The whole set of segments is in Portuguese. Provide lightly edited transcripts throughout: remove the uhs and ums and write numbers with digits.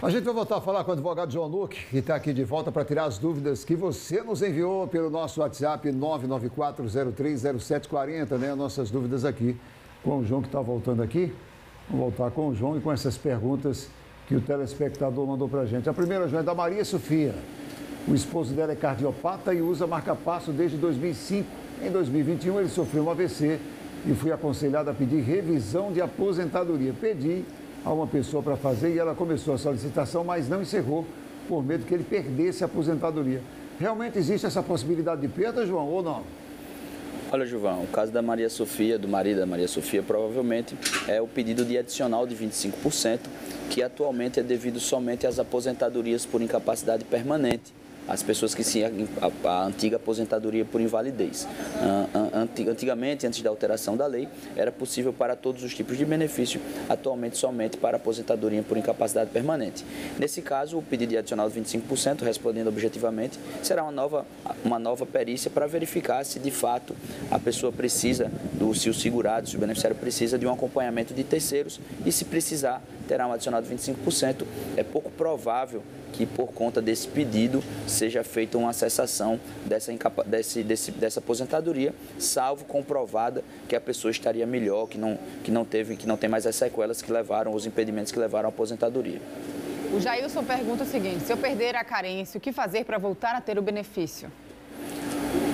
A gente vai voltar a falar com o advogado João Nuque, que está aqui de volta para tirar as dúvidas que você nos enviou pelo nosso WhatsApp 994030740, né? Nossas dúvidas aqui com o João, que está voltando aqui. Vamos voltar com o João e com essas perguntas que o telespectador mandou para a gente. A primeira, João, é da Maria Sofia. O esposo dela é cardiopata e usa marca-passo desde 2005. Em 2021, ele sofreu um AVC e fui aconselhado a pedir revisão de aposentadoria. Pedi a uma pessoa para fazer e ela começou a solicitação, mas não encerrou por medo que ele perdesse a aposentadoria. Realmente existe essa possibilidade de perda, João, ou não? Olha, Gilvão, o caso da Maria Sofia, do marido da Maria Sofia, provavelmente é o pedido de adicional de 25%, que atualmente é devido somente às aposentadorias por incapacidade permanente. As pessoas que a antiga aposentadoria por invalidez. Antigamente, antes da alteração da lei, era possível para todos os tipos de benefício, atualmente somente para aposentadoria por incapacidade permanente. Nesse caso, o pedido de adicional de 25%, respondendo objetivamente, será uma nova perícia para verificar se de fato a pessoa precisa, se o segurado, se o beneficiário precisa de um acompanhamento de terceiros e se precisar, terá um adicional de 25%. É pouco provável que por conta desse pedido seja feita uma cessação dessa aposentadoria, salvo comprovada que a pessoa estaria melhor, que não tem mais as sequelas que levaram, os impedimentos que levaram à aposentadoria. O Jailson pergunta o seguinte: se eu perder a carência, o que fazer para voltar a ter o benefício?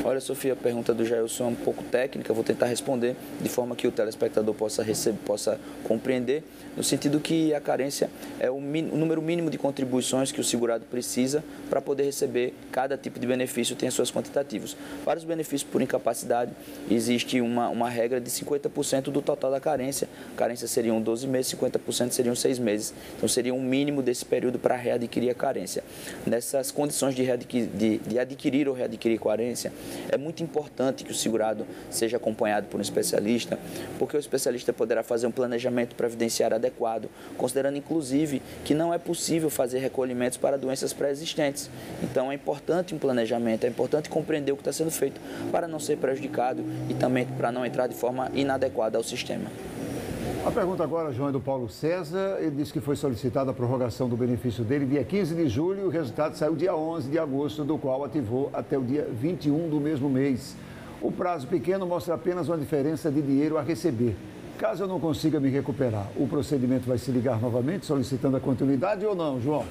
Olha, Sofia, a pergunta do Jailson é um pouco técnica, vou tentar responder de forma que o telespectador possa compreender, no sentido que a carência é o número mínimo de contribuições que o segurado precisa para poder receber cada tipo de benefício, tem as suas quantitativos. Para os benefícios por incapacidade, existe uma regra de 50% do total da carência. Carência seriam 12 meses, 50% seriam 6 meses. Então, seria um mínimo desse período para readquirir a carência. Nessas condições de adquirir ou readquirir carência, é muito importante que o segurado seja acompanhado por um especialista, porque o especialista poderá fazer um planejamento previdenciário adequado, considerando inclusive que não é possível fazer recolhimentos para doenças pré-existentes. Então é importante um planejamento, é importante compreender o que está sendo feito para não ser prejudicado e também para não entrar de forma inadequada ao sistema. A pergunta agora, João, é do Paulo César. Ele disse que foi solicitada a prorrogação do benefício dele dia 15 de julho e o resultado saiu dia 11 de agosto, do qual ativou até o dia 21 do mesmo mês. O prazo pequeno mostra apenas uma diferença de dinheiro a receber. Caso eu não consiga me recuperar, o procedimento vai se ligar novamente solicitando a continuidade ou não, João?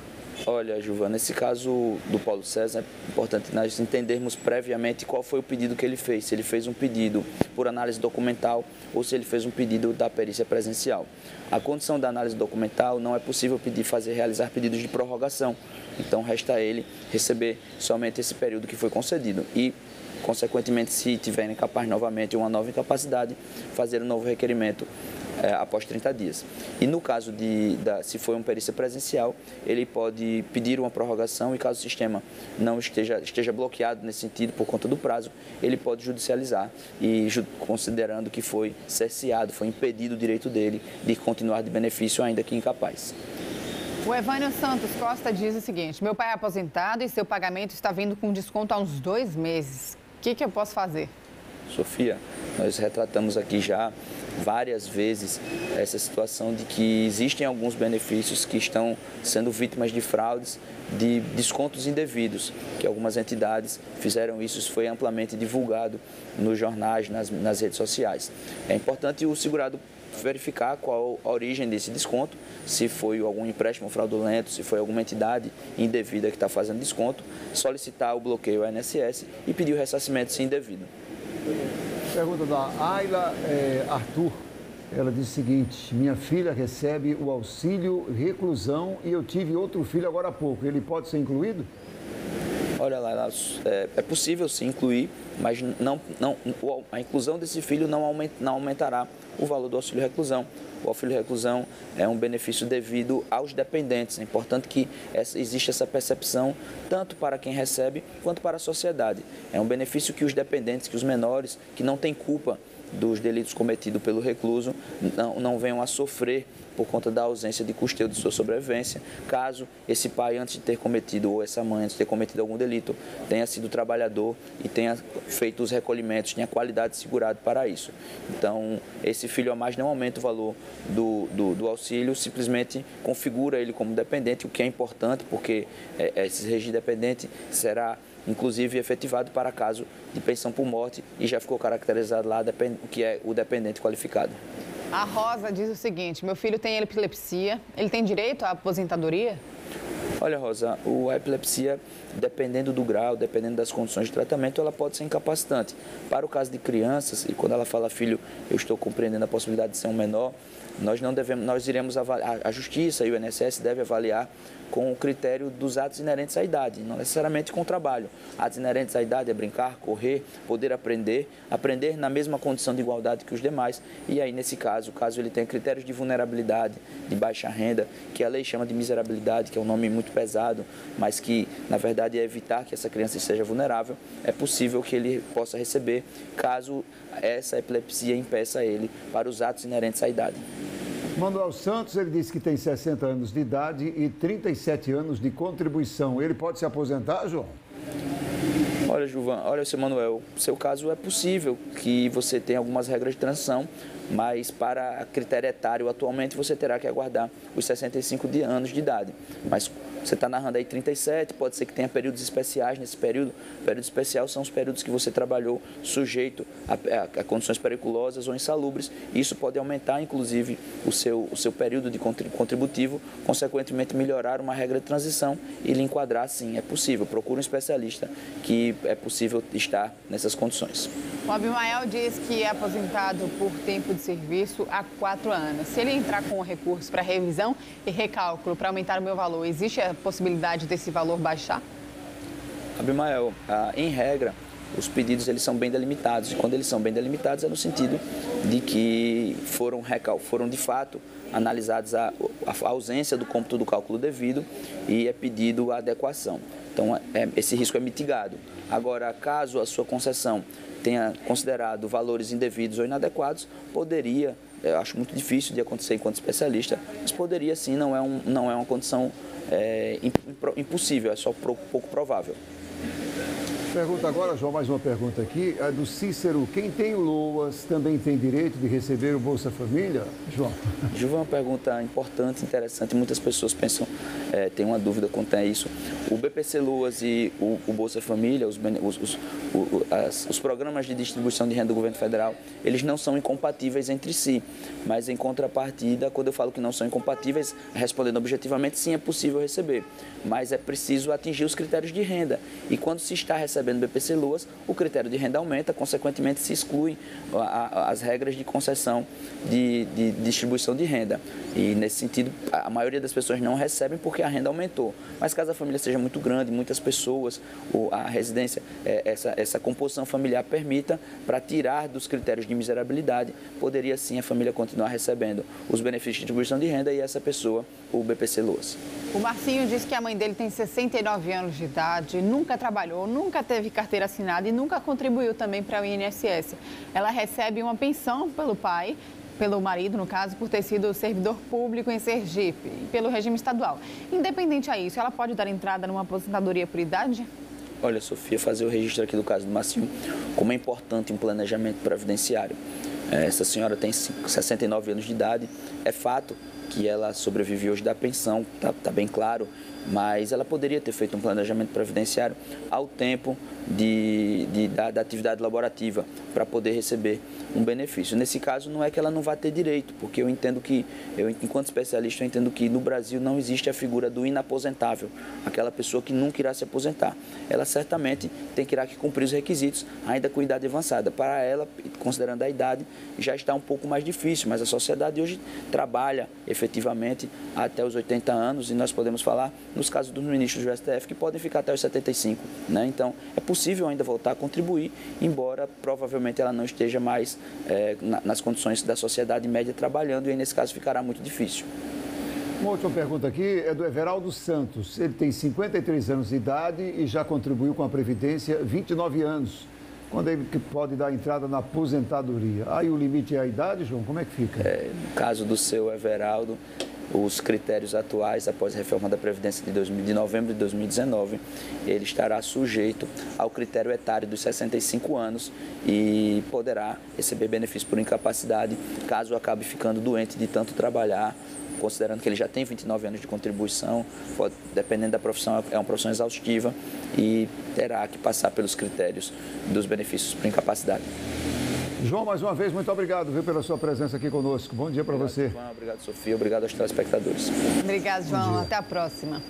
Olha, Gilvan, nesse caso do Paulo César, é importante nós entendermos previamente qual foi o pedido que ele fez. Se ele fez um pedido por análise documental ou se ele fez um pedido da perícia presencial. A condição da análise documental não é possível realizar pedidos de prorrogação. Então, resta a ele receber somente esse período que foi concedido. E, consequentemente, se tiver incapaz novamente uma nova incapacidade, fazer um novo requerimento após 30 dias. E no caso se for uma perícia presencial, ele pode pedir uma prorrogação e caso o sistema não esteja bloqueado nesse sentido por conta do prazo, ele pode judicializar e considerando que foi cerceado, foi impedido o direito dele de continuar de benefício ainda que incapaz. O Evânio Santos Costa diz o seguinte: meu pai é aposentado e seu pagamento está vindo com desconto há uns 2 meses. O que eu posso fazer? Sofia, nós retratamos aqui já várias vezes essa situação de que existem alguns benefícios que estão sendo vítimas de fraudes, de descontos indevidos, que algumas entidades fizeram isso foi amplamente divulgado nos jornais, nas redes sociais. É importante o segurado verificar qual a origem desse desconto, se foi algum empréstimo fraudulento, se foi alguma entidade indevida que está fazendo desconto, solicitar o bloqueio ao INSS e pedir o ressarcimento se indevido. Pergunta da Ayla Arthur. Ela diz o seguinte: minha filha recebe o auxílio reclusão e eu tive outro filho agora há pouco. Ele pode ser incluído? Olha lá, é possível sim incluir, mas a inclusão desse filho não aumentará o valor do auxílio reclusão. O auxílio reclusão é um benefício devido aos dependentes. É importante que exista essa percepção tanto para quem recebe quanto para a sociedade. É um benefício que os dependentes, que os menores, que não têm culpa dos delitos cometidos pelo recluso não venham a sofrer por conta da ausência de custeio de sua sobrevivência, caso esse pai, antes de ter cometido, ou essa mãe, antes de ter cometido algum delito, tenha sido trabalhador e tenha feito os recolhimentos, tenha qualidade segurada para isso. Então, esse filho a mais não aumenta o valor do auxílio, simplesmente configura ele como dependente, o que é importante, porque esse regime dependente será inclusive efetivado para caso de pensão por morte e já ficou caracterizado lá o que é o dependente qualificado. A Rosa diz o seguinte: meu filho tem epilepsia, ele tem direito à aposentadoria? Olha, Rosa, a epilepsia, dependendo do grau, dependendo das condições de tratamento, ela pode ser incapacitante. Para o caso de crianças, e quando ela fala, filho, eu estou compreendendo a possibilidade de ser um menor, nós iremos avaliar, a Justiça e o INSS devem avaliar com o critério dos atos inerentes à idade, não necessariamente com o trabalho. Atos inerentes à idade é brincar, correr, poder aprender na mesma condição de igualdade que os demais. E aí, nesse caso ele tem critérios de vulnerabilidade, de baixa renda, que a lei chama de miserabilidade, que é um nome muito pesado, mas que, na verdade, é evitar que essa criança seja vulnerável, é possível que ele possa receber, caso essa epilepsia impeça ele para os atos inerentes à idade. Manuel Santos, ele disse que tem 60 anos de idade e 37 anos de contribuição. Ele pode se aposentar, João? Olha, seu Manuel, seu caso é possível que você tenha algumas regras de transição, mas para critério etário, atualmente, você terá que aguardar os 65 anos de idade. Mas você está narrando aí 37, pode ser que tenha períodos especiais nesse período. O período especial são os períodos que você trabalhou sujeito a condições periculosas ou insalubres. Isso pode aumentar, inclusive, o seu período de contributivo, consequentemente melhorar uma regra de transição e lhe enquadrar, sim, é possível. Procure um especialista que é possível estar nessas condições. O Abimael diz que é aposentado por tempo de serviço há 4 anos. Se ele entrar com recurso para revisão e recálculo para aumentar o meu valor, existe a possibilidade desse valor baixar? Abimael, em regra, os pedidos eles são bem delimitados. E quando eles são bem delimitados é no sentido de que foram de fato analisados a ausência do cômputo do cálculo devido e é pedido a adequação. Então, esse risco é mitigado. Agora, caso a sua concessão tenha considerado valores indevidos ou inadequados, poderia, eu acho muito difícil de acontecer enquanto especialista, mas poderia sim, não é uma condição impossível, é só pouco provável. Pergunta agora, João, mais uma pergunta aqui, a do Cícero. Quem tem o LOAS também tem direito de receber o Bolsa Família, João? João, é uma pergunta importante, interessante. Muitas pessoas pensam, têm uma dúvida quanto a isso. O BPC LOAS e o Bolsa Família, os programas de distribuição de renda do governo federal, eles não são incompatíveis entre si. Mas, em contrapartida, quando eu falo que não são incompatíveis, respondendo objetivamente, sim, é possível receber. Mas é preciso atingir os critérios de renda. E quando se está recebendo BPC LOAS, o critério de renda aumenta, consequentemente se excluem as regras de concessão de distribuição de renda. E nesse sentido, a maioria das pessoas não recebem porque a renda aumentou. Mas caso a família seja muito grande, muitas pessoas, a residência, essa composição familiar permita, para tirar dos critérios de miserabilidade, poderia sim a família continuar recebendo os benefícios de distribuição de renda e essa pessoa, o BPC LOAS. O Marcinho diz que a mãe dele tem 69 anos de idade, nunca trabalhou, nunca teve carteira assinada e nunca contribuiu também para o INSS. Ela recebe uma pensão pelo pai, pelo marido, no caso, por ter sido servidor público em Sergipe e pelo regime estadual. Independente a isso, ela pode dar entrada numa aposentadoria por idade? Olha, Sofia, fazer o registro aqui do caso do Marcinho, como é importante um planejamento previdenciário. Essa senhora tem 69 anos de idade, é fato que ela sobrevive hoje da pensão, tá bem claro, mas ela poderia ter feito um planejamento previdenciário ao tempo da atividade laborativa para poder receber um benefício. Nesse caso, não é que ela não vai ter direito, porque enquanto especialista, eu entendo que no Brasil não existe a figura do inaposentável, aquela pessoa que nunca irá se aposentar. Ela certamente terá que cumprir os requisitos, ainda com idade avançada. Para ela, considerando a idade, já está um pouco mais difícil, mas a sociedade hoje trabalha efetivamente até os 80 anos, e nós podemos falar nos casos dos ministros do STF que podem ficar até os 75, né? Então, é possível ainda voltar a contribuir, embora provavelmente ela não esteja mais nas condições da sociedade média trabalhando, e aí, nesse caso, ficará muito difícil. Uma última pergunta aqui é do Everaldo Santos. Ele tem 53 anos de idade e já contribuiu com a Previdência 29 anos. quando ele pode dar entrada na aposentadoria? Aí o limite é a idade, João? Como é que fica? No caso do seu Everaldo, os critérios atuais, após a reforma da Previdência de novembro de 2019, ele estará sujeito ao critério etário dos 65 anos e poderá receber benefício por incapacidade caso acabe ficando doente de tanto trabalhar, considerando que ele já tem 29 anos de contribuição, dependendo da profissão, é uma profissão exaustiva e terá que passar pelos critérios dos benefícios por incapacidade. João, mais uma vez, muito obrigado, viu, pela sua presença aqui conosco. Bom dia para você. Obrigado, Sofia. Obrigado aos telespectadores. Obrigado, João. Até a próxima.